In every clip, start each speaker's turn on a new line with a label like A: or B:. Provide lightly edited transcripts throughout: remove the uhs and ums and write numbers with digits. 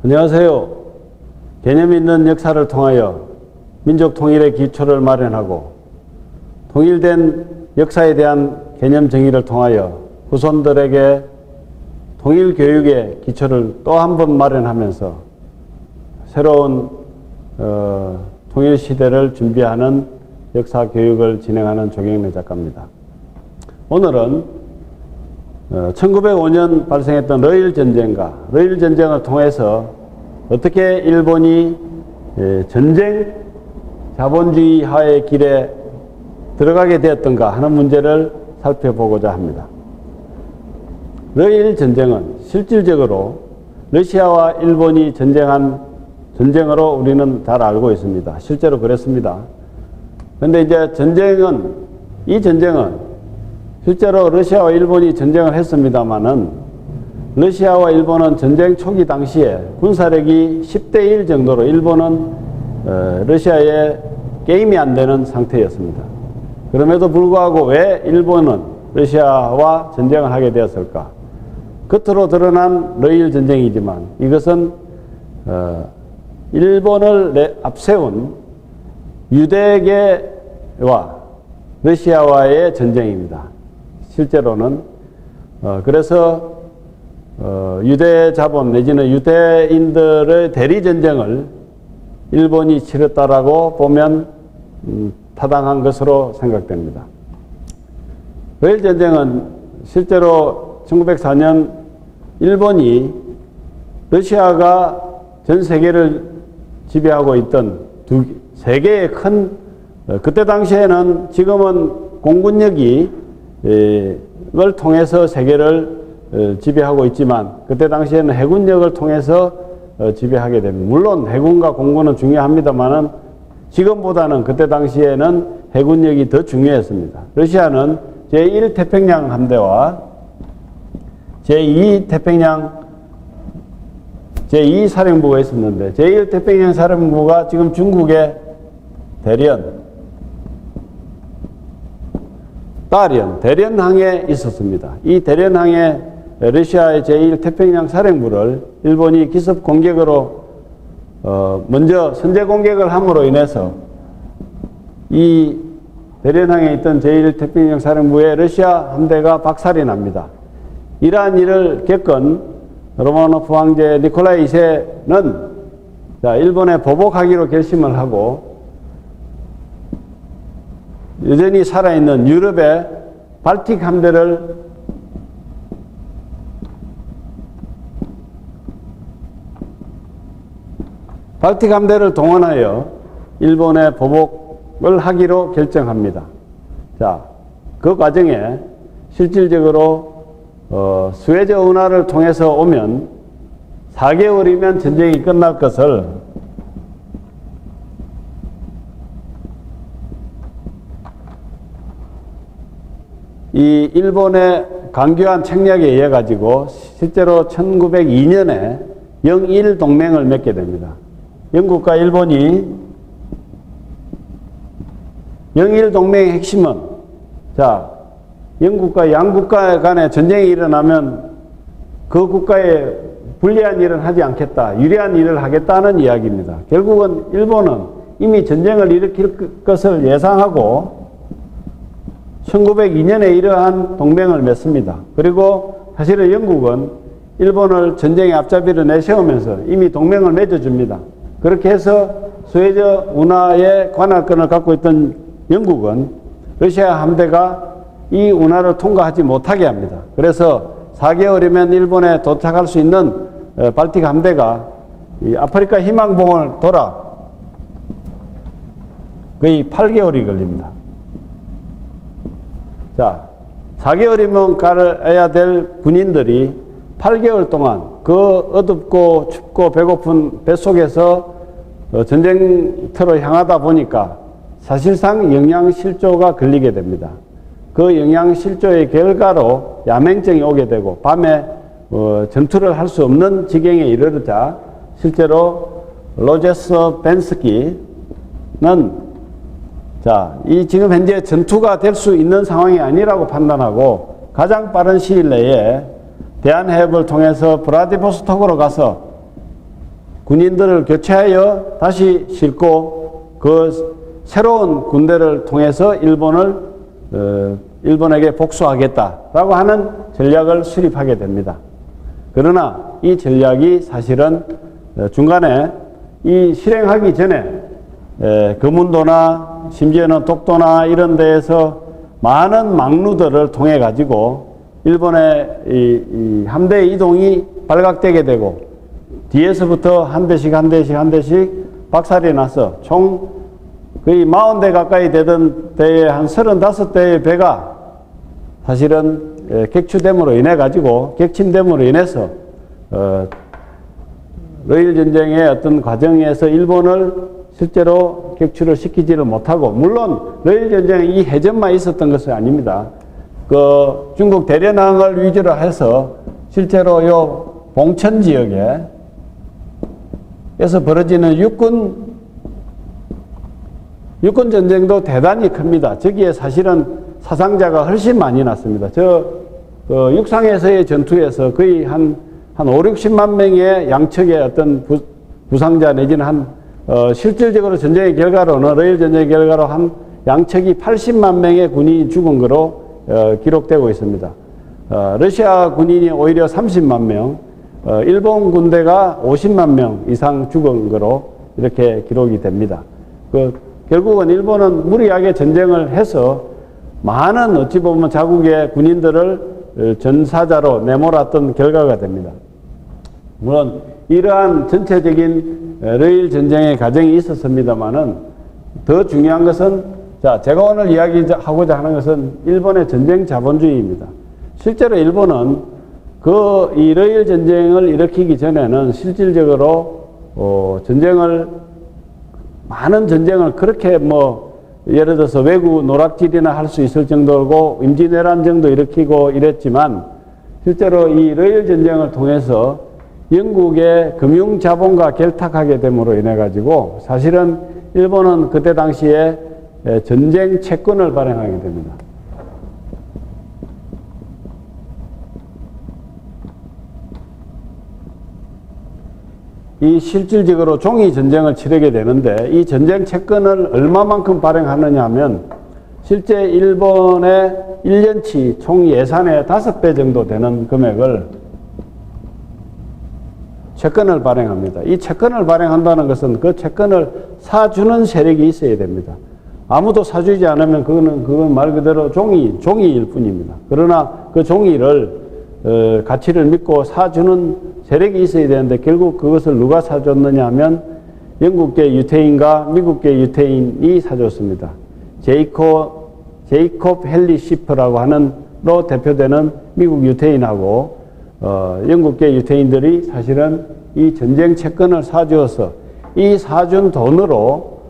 A: 안녕하세요. 개념 있는 역사를 통하여 민족 통일의 기초를 마련하고 통일된 역사에 대한 개념 정의를 통하여 후손들에게 통일 교육의 기초를 또 한 번 마련하면서 새로운 통일 시대를 준비하는 역사 교육을 진행하는 조경래 작가입니다. 오늘은 1905년 발생했던 러일 전쟁을 통해서 어떻게 일본이 전쟁 자본주의화의 길에 들어가게 되었던가 하는 문제를 살펴보고자 합니다. 러일 전쟁은 실질적으로 러시아와 일본이 전쟁한 전쟁으로 우리는 잘 알고 있습니다. 실제로 그랬습니다. 그런데 이제 이 전쟁은 실제로 러시아와 일본이 전쟁을 했습니다마는 러시아와 일본은 전쟁 초기 당시에 군사력이 10대 1 정도로 일본은 러시아에 게임이 안 되는 상태였습니다. 그럼에도 불구하고 왜 일본은 러시아와 전쟁을 하게 되었을까? 겉으로 드러난 러일 전쟁이지만 이것은 일본을 앞세운 유대계와 러시아와의 전쟁입니다. 실제로는 그래서 유대 자본 내지는 유대인들의 대리 전쟁을 일본이 치렀다라고 보면 타당한 것으로 생각됩니다. 러일 전쟁은 실제로 1904년 일본이 러시아가 전 세계를 지배하고 있던 세 개의 큰 그때 당시에는 지금은 공군력이 을 통해서 세계를 지배하고 있지만 그때 당시에는 해군력을 통해서 지배하게 됩니다. 물론 해군과 공군은 중요합니다만은 지금보다는 그때 당시에는 해군력이 더 중요했습니다. 러시아는 제1태평양 함대와 제2사령부가 있었는데 제1태평양 사령부가 지금 중국의 대련항에 있었습니다. 이 대련항에 러시아의 제1태평양 사령부를 일본이 기습 공격으로 먼저 선제 공격을 함으로 인해서 이 대련항에 있던 제1태평양 사령부의 러시아 함대가 박살이 납니다. 이러한 일을 겪은 로마노프 황제 니콜라이 2세는 일본에 보복하기로 결심을 하고 여전히 살아있는 유럽의 발틱 함대를 동원하여 일본에 보복을 하기로 결정합니다. 자, 그 과정에 실질적으로 수에즈 운하를 통해서 오면 4개월이면 전쟁이 끝날 것을 이 일본의 강교한 책략에 의해 가지고 실제로 1902년에 영일 동맹을 맺게 됩니다. 영국과 일본이 영일 동맹의 핵심은 영국과 양국가 간에 전쟁이 일어나면 그 국가에 불리한 일은 하지 않겠다, 유리한 일을 하겠다는 이야기입니다. 결국은 일본은 이미 전쟁을 일으킬 것을 예상하고 1902년에 이러한 동맹을 맺습니다. 그리고 사실은 영국은 일본을 전쟁의 앞잡이를 내세우면서 이미 동맹을 맺어줍니다. 그렇게 해서 수에즈 운하의 관할권을 갖고 있던 영국은 러시아 함대가 이 운하를 통과하지 못하게 합니다. 그래서 4개월이면 일본에 도착할 수 있는 발틱 함대가 이 아프리카 희망봉을 돌아 거의 8개월이 걸립니다. 4개월이면 가야 될 군인들이 8개월 동안 그 어둡고 춥고 배고픈 뱃속에서 전쟁터로 향하다 보니까 사실상 영양실조가 걸리게 됩니다. 그 영양실조의 결과로 야맹증이 오게 되고 밤에 전투를 할 수 없는 지경에 이르르자 실제로 로제스 벤스키는 이 지금 현재 전투가 될 수 있는 상황이 아니라고 판단하고 가장 빠른 시일 내에 대한해협을 통해서 브라디보스톡으로 가서 군인들을 교체하여 다시 싣고 그 새로운 군대를 통해서 일본에게 복수하겠다라고 하는 전략을 수립하게 됩니다. 그러나 이 전략이 사실은 중간에 이 실행하기 전에 거문도나 심지어는 독도나 이런 데에서 많은 막루들을 통해 가지고 일본의 이 함대 이동이 발각되게 되고 뒤에서부터 한 대씩 박살이 나서 총 거의 40대 가까이 되던 때에 한 35대의 배가 사실은 객추됨으로 인해 가지고 객침됨으로 인해서 러일 전쟁의 어떤 과정에서 일본을 실제로 객추를 시키지를 못하고, 물론 러일 전쟁에 이 해전만 있었던 것은 아닙니다. 그 중국 대련항을 위주로 해서 실제로 요 봉천 지역에서 벌어지는 육군 전쟁도 대단히 큽니다. 저기에 사실은 사상자가 훨씬 많이 났습니다. 육상에서의 전투에서 거의 한 5, 60만 명의 양측의 어떤 부상자 내지는 실질적으로 전쟁의 결과로는, 러일 전쟁의 결과로 한 양측이 80만 명의 군인이 죽은 거로 기록되고 있습니다. 러시아 군인이 오히려 30만 명, 일본 군대가 50만 명 이상 죽은 거로 이렇게 기록이 됩니다. 결국은 일본은 무리하게 전쟁을 해서 많은 어찌 보면 자국의 군인들을 전사자로 내몰았던 결과가 됩니다. 물론 이러한 전체적인 러일 전쟁의 과정이 있었습니다만은 더 중요한 것은, 제가 오늘 이야기하고자 하는 것은 일본의 전쟁 자본주의입니다. 실제로 일본은 이 러일 전쟁을 일으키기 전에는 실질적으로 많은 전쟁을 그렇게 예를 들어서 외구 노락질이나 할 수 있을 정도고 임진왜란 정도 일으키고 이랬지만, 실제로 이 러일 전쟁을 통해서 영국의 금융 자본과 결탁하게 됨으로 인해 가지고 사실은 일본은 그때 당시에 전쟁 채권을 발행하게 됩니다. 이 실질적으로 종이 전쟁을 치르게 되는데, 이 전쟁 채권을 얼마만큼 발행하느냐 하면 실제 일본의 1년치 총 예산의 5배 정도 되는 금액을 채권을 발행합니다. 이 채권을 발행한다는 것은 그 채권을 사주는 세력이 있어야 됩니다. 아무도 사주지 않으면 그건 말 그대로 종이일 뿐입니다. 그러나 그 종이를 가치를 믿고 사주는 세력이 있어야 되는데, 결국 그것을 누가 사줬느냐 하면 영국계 유태인과 미국계 유태인이 사줬습니다. 제이콥 헨리 시프라고 하는로 대표되는 미국 유태인하고 영국계 유태인들이 사실은 이 전쟁 채권을 사주어서 이 사준 돈으로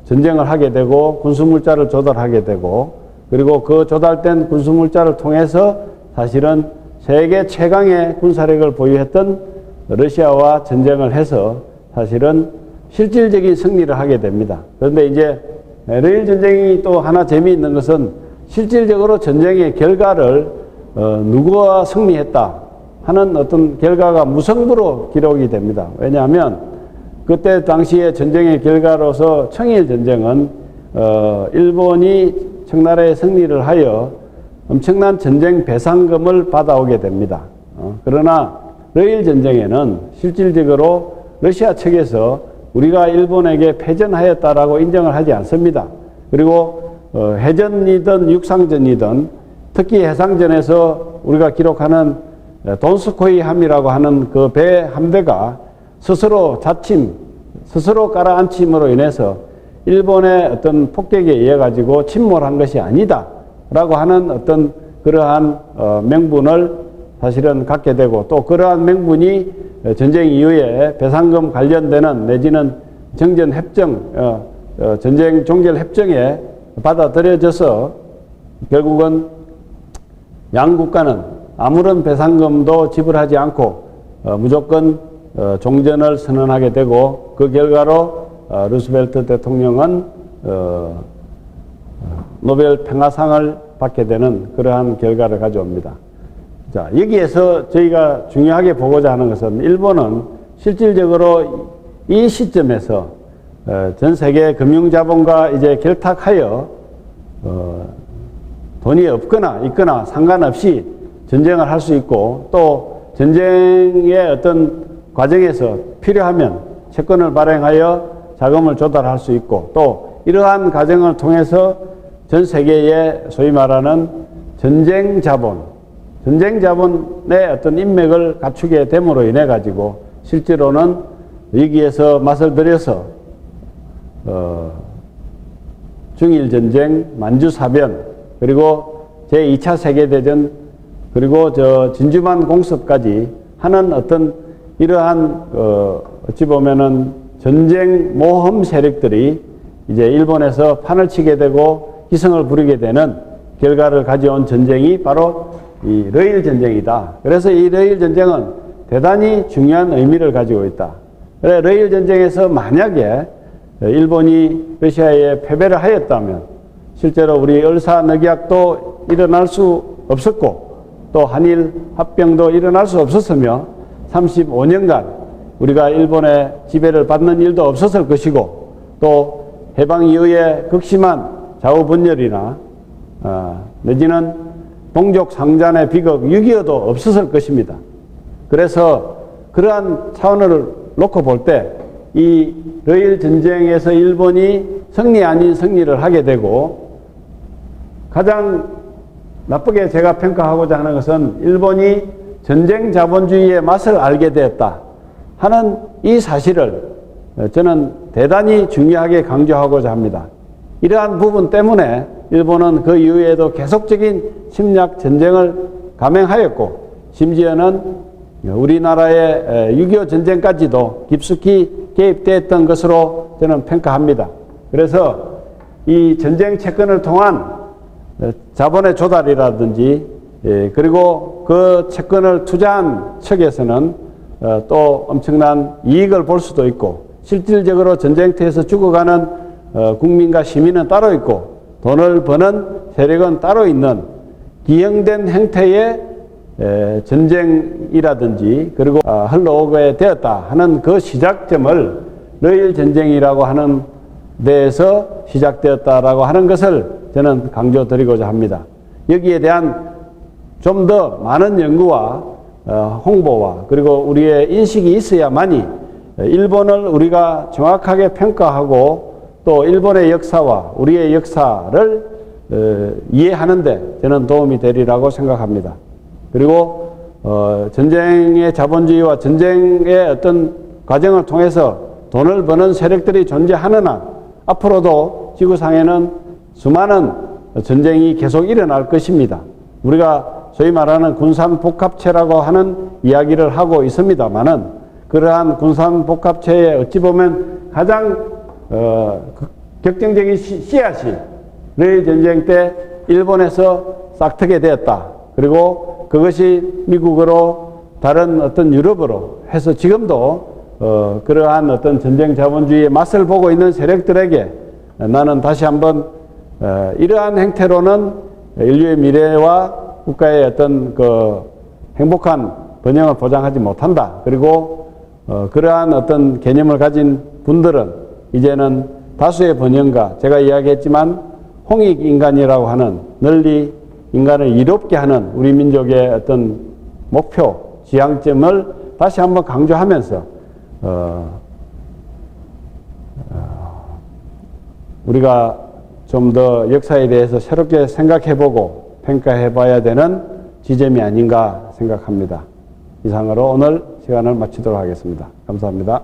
A: 전쟁을 하게 되고 군수물자를 조달하게 되고, 그리고 그 조달된 군수물자를 통해서 사실은 세계 최강의 군사력을 보유했던 러시아와 전쟁을 해서 사실은 실질적인 승리를 하게 됩니다. 그런데 이제 러일 전쟁이 또 하나 재미있는 것은 실질적으로 전쟁의 결과를 누구가 승리했다 하는 어떤 결과가 무성부로 기록이 됩니다. 왜냐하면 그때 당시에 전쟁의 결과로서 청일 전쟁은 일본이 청나라의 승리를 하여 엄청난 전쟁 배상금을 받아오게 됩니다. 그러나 러일 전쟁에는 실질적으로 러시아 측에서 우리가 일본에게 패전하였다라고 인정을 하지 않습니다. 그리고 해전이든 육상전이든 특히 해상전에서 우리가 기록하는 돈스코이 함이라고 하는 그 배 함대가 스스로 가라앉힘으로 인해서 일본의 어떤 폭격에 의해 가지고 침몰한 것이 아니다 라고 하는 어떤 그러한 명분을 사실은 갖게 되고, 또 그러한 명분이 전쟁 이후에 배상금 관련되는 내지는 정전협정, 전쟁 종결 협정에 받아들여져서 결국은 양국가는 아무런 배상금도 지불하지 않고 무조건 종전을 선언하게 되고, 그 결과로 루스벨트 대통령은 노벨 평화상을 받게 되는 그러한 결과를 가져옵니다. 자, 여기에서 저희가 중요하게 보고자 하는 것은 일본은 실질적으로 이 시점에서 전 세계 금융자본과 이제 결탁하여 돈이 없거나 있거나 상관없이 전쟁을 할 수 있고, 또 전쟁의 어떤 과정에서 필요하면 채권을 발행하여 자금을 조달할 수 있고, 또 이러한 과정을 통해서 전 세계의 소위 말하는 전쟁 자본의 어떤 인맥을 갖추게 됨으로 인해 가지고 실제로는 여기에서 맛을 들여서 중일 전쟁, 만주 사변, 그리고 제2차 세계대전, 그리고 진주만 공습까지 하는 어떤 이러한 어찌 보면은 전쟁 모험 세력들이 이제 일본에서 판을 치게 되고 기승을 부리게 되는 결과를 가져온 전쟁이 바로 이 러일 전쟁이다. 그래서 이 러일 전쟁은 대단히 중요한 의미를 가지고 있다. 그래, 러일 전쟁에서 만약에 일본이 러시아에 패배를 하였다면 실제로 우리 을사늑약도 일어날 수 없었고, 또 한일 합병도 일어날 수 없었으며 35년간 우리가 일본의 지배를 받는 일도 없었을 것이고, 또 해방 이후에 극심한 좌우분열이나 내지는 동족 상잔의 비극 6.25도 없었을 것입니다. 그래서 그러한 차원을 놓고 볼 때 이 러일 전쟁에서 일본이 승리 아닌 승리를 하게 되고, 가장 나쁘게 제가 평가하고자 하는 것은 일본이 전쟁 자본주의의 맛을 알게 되었다 하는 이 사실을 저는 대단히 중요하게 강조하고자 합니다. 이러한 부분 때문에 일본은 그 이후에도 계속적인 침략 전쟁을 감행하였고, 심지어는 우리나라의 6.25 전쟁까지도 깊숙이 개입되었던 것으로 저는 평가합니다. 그래서 이 전쟁 채권을 통한 자본의 조달이라든지, 그리고 그 채권을 투자한 측에서는 또 엄청난 이익을 볼 수도 있고, 실질적으로 전쟁터에서 죽어가는 국민과 시민은 따로 있고 돈을 버는 세력은 따로 있는 기형된 형태의 전쟁이라든지, 그리고 흘러오게 되었다 하는 그 시작점을 러일 전쟁이라고 하는 데에서 시작되었다라고 하는 것을 저는 강조드리고자 합니다. 여기에 대한 좀 더 많은 연구와 홍보와 그리고 우리의 인식이 있어야만이 일본을 우리가 정확하게 평가하고 또 일본의 역사와 우리의 역사를 이해하는 데 저는 도움이 되리라고 생각합니다. 그리고 전쟁의 자본주의와 전쟁의 어떤 과정을 통해서 돈을 버는 세력들이 존재하는 한 앞으로도 지구상에는 수많은 전쟁이 계속 일어날 것입니다. 우리가 소위 말하는 군산복합체라고 하는 이야기를 하고 있습니다만은, 그러한 군산복합체에 어찌 보면 가장 격정적인 씨앗이 러일 전쟁 때 일본에서 싹트게 되었다. 그리고 그것이 미국으로 다른 어떤 유럽으로 해서 지금도 그러한 어떤 전쟁 자본주의의 맛을 보고 있는 세력들에게 나는 다시 한번 이러한 행태로는 인류의 미래와 국가의 어떤 그 행복한 번영을 보장하지 못한다. 그리고 그러한 어떤 개념을 가진 분들은 이제는 다수의 번영가, 제가 이야기했지만 홍익인간이라고 하는 널리 인간을 이롭게 하는 우리 민족의 어떤 목표, 지향점을 다시 한번 강조하면서 우리가 좀 더 역사에 대해서 새롭게 생각해보고 평가해봐야 되는 지점이 아닌가 생각합니다. 이상으로 오늘 시간을 마치도록 하겠습니다. 감사합니다.